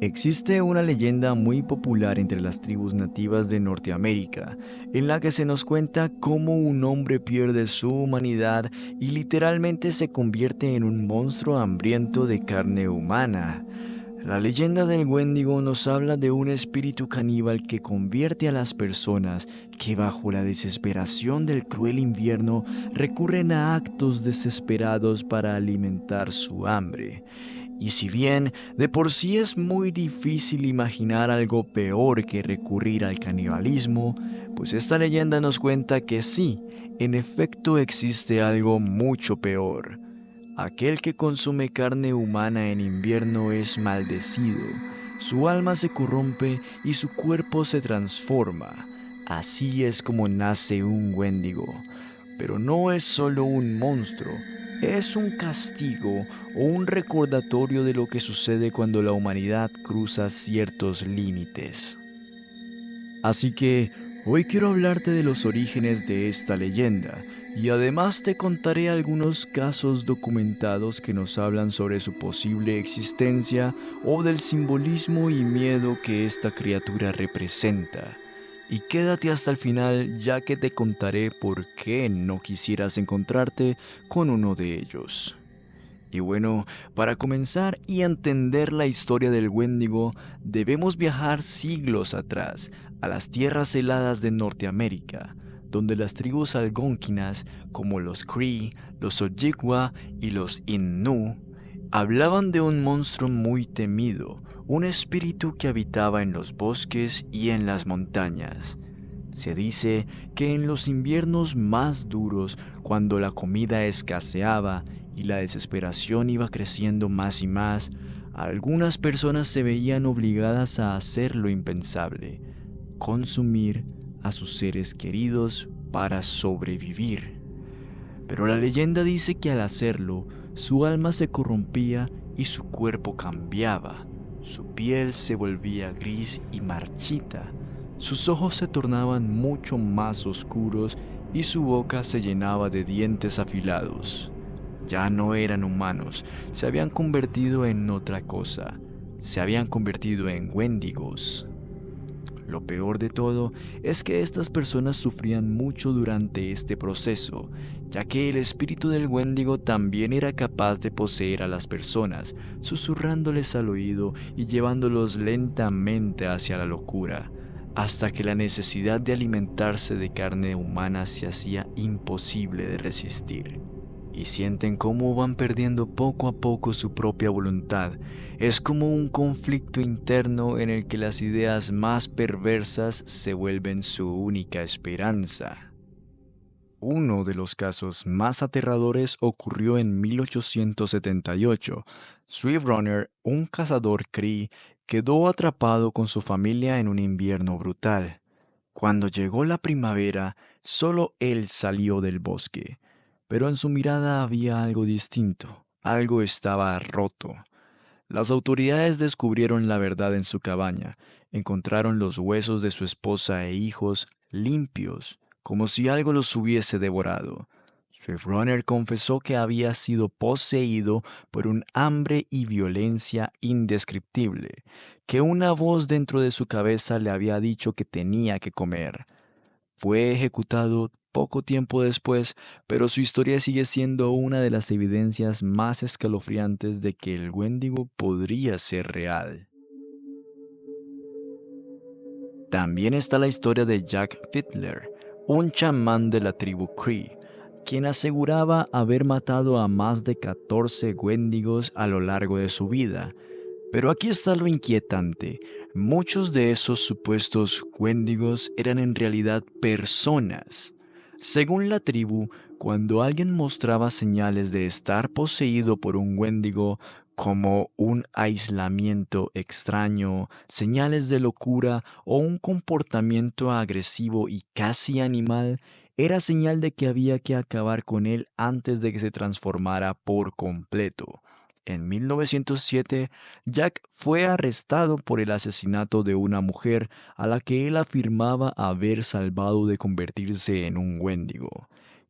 Existe una leyenda muy popular entre las tribus nativas de Norteamérica, en la que se nos cuenta cómo un hombre pierde su humanidad y literalmente se convierte en un monstruo hambriento de carne humana. La leyenda del Wendigo nos habla de un espíritu caníbal que convierte a las personas que bajo la desesperación del cruel invierno recurren a actos desesperados para alimentar su hambre. Y si bien de por sí es muy difícil imaginar algo peor que recurrir al canibalismo, pues esta leyenda nos cuenta que sí, en efecto existe algo mucho peor. Aquel que consume carne humana en invierno es maldecido, su alma se corrompe y su cuerpo se transforma. Así es como nace un Wendigo. Pero no es solo un monstruo, es un castigo o un recordatorio de lo que sucede cuando la humanidad cruza ciertos límites. Así que hoy quiero hablarte de los orígenes de esta leyenda y además te contaré algunos casos documentados que nos hablan sobre su posible existencia o del simbolismo y miedo que esta criatura representa. Y quédate hasta el final ya que te contaré por qué no quisieras encontrarte con uno de ellos. Y bueno, para comenzar y entender la historia del Wendigo, debemos viajar siglos atrás, a las tierras heladas de Norteamérica, donde las tribus algonquinas, como los Cree, los Ojibwa y los Innu, hablaban de un monstruo muy temido, un espíritu que habitaba en los bosques y en las montañas. Se dice que en los inviernos más duros, cuando la comida escaseaba y la desesperación iba creciendo más y más, algunas personas se veían obligadas a hacer lo impensable, consumir a sus seres queridos para sobrevivir. Pero la leyenda dice que al hacerlo, su alma se corrompía y su cuerpo cambiaba. Su piel se volvía gris y marchita, sus ojos se tornaban mucho más oscuros y su boca se llenaba de dientes afilados. Ya no eran humanos, se habían convertido en otra cosa, se habían convertido en Wendigos. Lo peor de todo es que estas personas sufrían mucho durante este proceso, ya que el espíritu del Wendigo también era capaz de poseer a las personas, susurrándoles al oído y llevándolos lentamente hacia la locura, hasta que la necesidad de alimentarse de carne humana se hacía imposible de resistir. Y sienten cómo van perdiendo poco a poco su propia voluntad. Es como un conflicto interno en el que las ideas más perversas se vuelven su única esperanza. Uno de los casos más aterradores ocurrió en 1878. Swift Runner, un cazador Cree, quedó atrapado con su familia en un invierno brutal. Cuando llegó la primavera, solo él salió del bosque, pero en su mirada había algo distinto, algo estaba roto. Las autoridades descubrieron la verdad en su cabaña, encontraron los huesos de su esposa e hijos limpios, como si algo los hubiese devorado. Runner confesó que había sido poseído por un hambre y violencia indescriptible, que una voz dentro de su cabeza le había dicho que tenía que comer. Fue ejecutado poco tiempo después, pero su historia sigue siendo una de las evidencias más escalofriantes de que el Wendigo podría ser real. También está la historia de Jack Fiddler, un chamán de la tribu Cree, quien aseguraba haber matado a más de 14 Wendigos a lo largo de su vida. Pero aquí está lo inquietante. Muchos de esos supuestos Wendigos eran en realidad personas. Según la tribu, cuando alguien mostraba señales de estar poseído por un Wendigo, como un aislamiento extraño, señales de locura o un comportamiento agresivo y casi animal, era señal de que había que acabar con él antes de que se transformara por completo. En 1907, Jack fue arrestado por el asesinato de una mujer a la que él afirmaba haber salvado de convertirse en un Wendigo.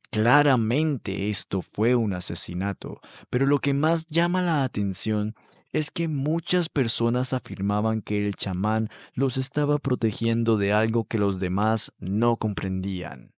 Claramente esto fue un asesinato, pero lo que más llama la atención es que muchas personas afirmaban que el chamán los estaba protegiendo de algo que los demás no comprendían.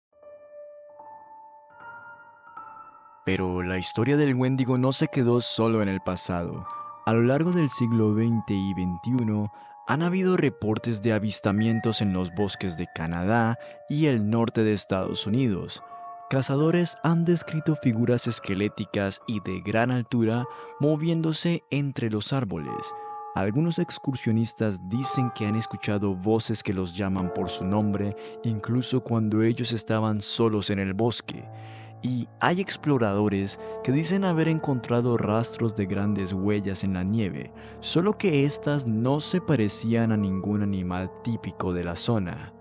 Pero la historia del Wendigo no se quedó solo en el pasado. A lo largo del siglo XX y XXI, han habido reportes de avistamientos en los bosques de Canadá y el norte de Estados Unidos. Cazadores han descrito figuras esqueléticas y de gran altura moviéndose entre los árboles. Algunos excursionistas dicen que han escuchado voces que los llaman por su nombre, incluso cuando ellos estaban solos en el bosque. Y hay exploradores que dicen haber encontrado rastros de grandes huellas en la nieve, solo que estas no se parecían a ningún animal típico de la zona.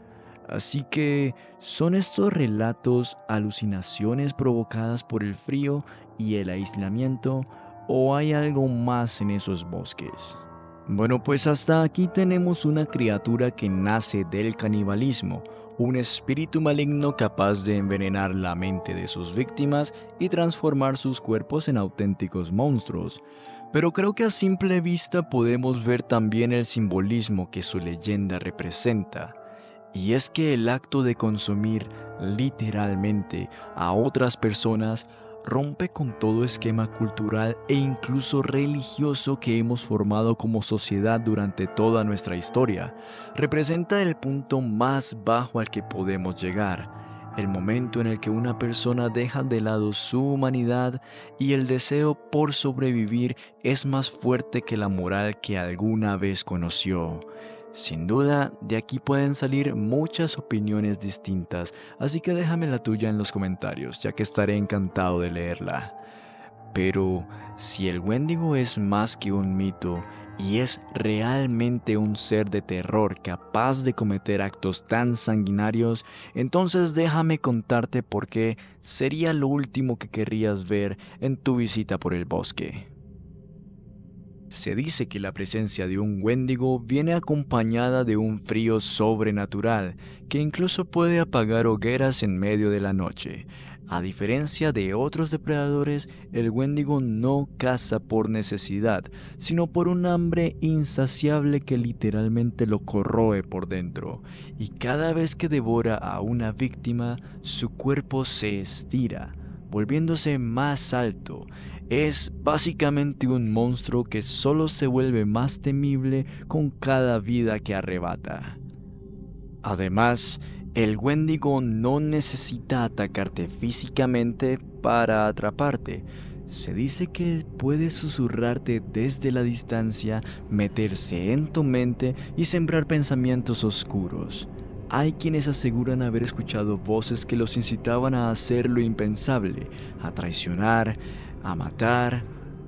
Así que, ¿son estos relatos alucinaciones provocadas por el frío y el aislamiento, o hay algo más en esos bosques? Bueno, pues hasta aquí tenemos una criatura que nace del canibalismo, un espíritu maligno capaz de envenenar la mente de sus víctimas y transformar sus cuerpos en auténticos monstruos. Pero creo que a simple vista podemos ver también el simbolismo que su leyenda representa. Y es que el acto de consumir literalmente a otras personas rompe con todo esquema cultural e incluso religioso que hemos formado como sociedad durante toda nuestra historia. Representa el punto más bajo al que podemos llegar, el momento en el que una persona deja de lado su humanidad y el deseo por sobrevivir es más fuerte que la moral que alguna vez conoció. Sin duda, de aquí pueden salir muchas opiniones distintas, así que déjame la tuya en los comentarios, ya que estaré encantado de leerla. Pero, si el Wendigo es más que un mito y es realmente un ser de terror capaz de cometer actos tan sanguinarios, entonces déjame contarte por qué sería lo último que querrías ver en tu visita por el bosque. Se dice que la presencia de un Wendigo viene acompañada de un frío sobrenatural que incluso puede apagar hogueras en medio de la noche. A diferencia de otros depredadores, el Wendigo no caza por necesidad, sino por un hambre insaciable que literalmente lo corroe por dentro. Y cada vez que devora a una víctima, su cuerpo se estira, volviéndose más alto. Es básicamente un monstruo que solo se vuelve más temible con cada vida que arrebata. Además, el Wendigo no necesita atacarte físicamente para atraparte. Se dice que puede susurrarte desde la distancia, meterse en tu mente y sembrar pensamientos oscuros. Hay quienes aseguran haber escuchado voces que los incitaban a hacer lo impensable, a traicionar, a matar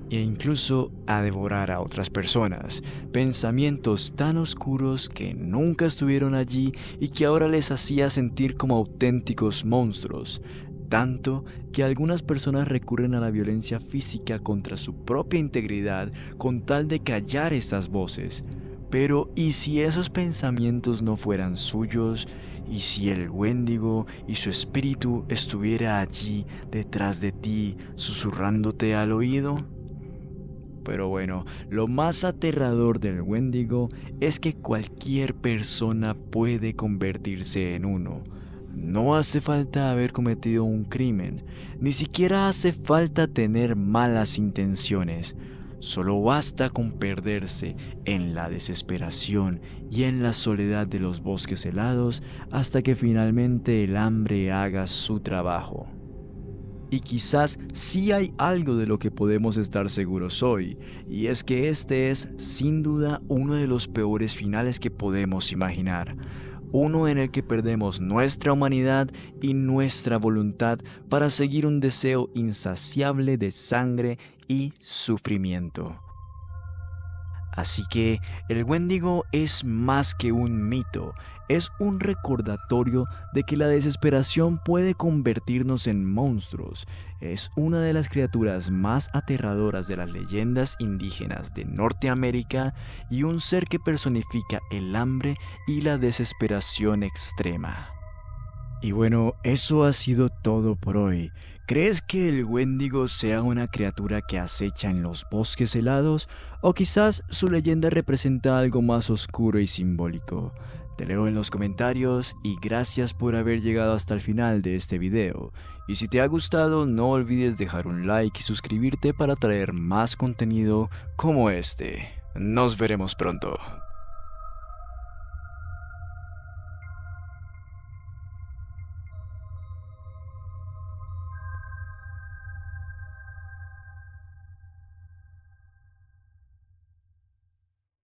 e incluso a devorar a otras personas. Pensamientos tan oscuros que nunca estuvieron allí y que ahora les hacía sentir como auténticos monstruos. Tanto que algunas personas recurren a la violencia física contra su propia integridad con tal de callar estas voces. Pero, ¿y si esos pensamientos no fueran suyos? ¿Y si el Wendigo y su espíritu estuviera allí detrás de ti, susurrándote al oído? Pero bueno, lo más aterrador del Wendigo es que cualquier persona puede convertirse en uno. No hace falta haber cometido un crimen, ni siquiera hace falta tener malas intenciones. Solo basta con perderse en la desesperación y en la soledad de los bosques helados hasta que finalmente el hambre haga su trabajo. Y quizás sí hay algo de lo que podemos estar seguros hoy, y es que este es, sin duda, uno de los peores finales que podemos imaginar. Uno en el que perdemos nuestra humanidad y nuestra voluntad para seguir un deseo insaciable de sangre y sufrimiento. Así que el Wendigo es más que un mito, es un recordatorio de que la desesperación puede convertirnos en monstruos. Es una de las criaturas más aterradoras de las leyendas indígenas de Norteamérica y un ser que personifica el hambre y la desesperación extrema. Y bueno, eso ha sido todo por hoy. ¿Crees que el Wendigo sea una criatura que acecha en los bosques helados? ¿O quizás su leyenda representa algo más oscuro y simbólico? Te leo en los comentarios y gracias por haber llegado hasta el final de este video. Y si te ha gustado, no olvides dejar un like y suscribirte para traer más contenido como este. Nos veremos pronto.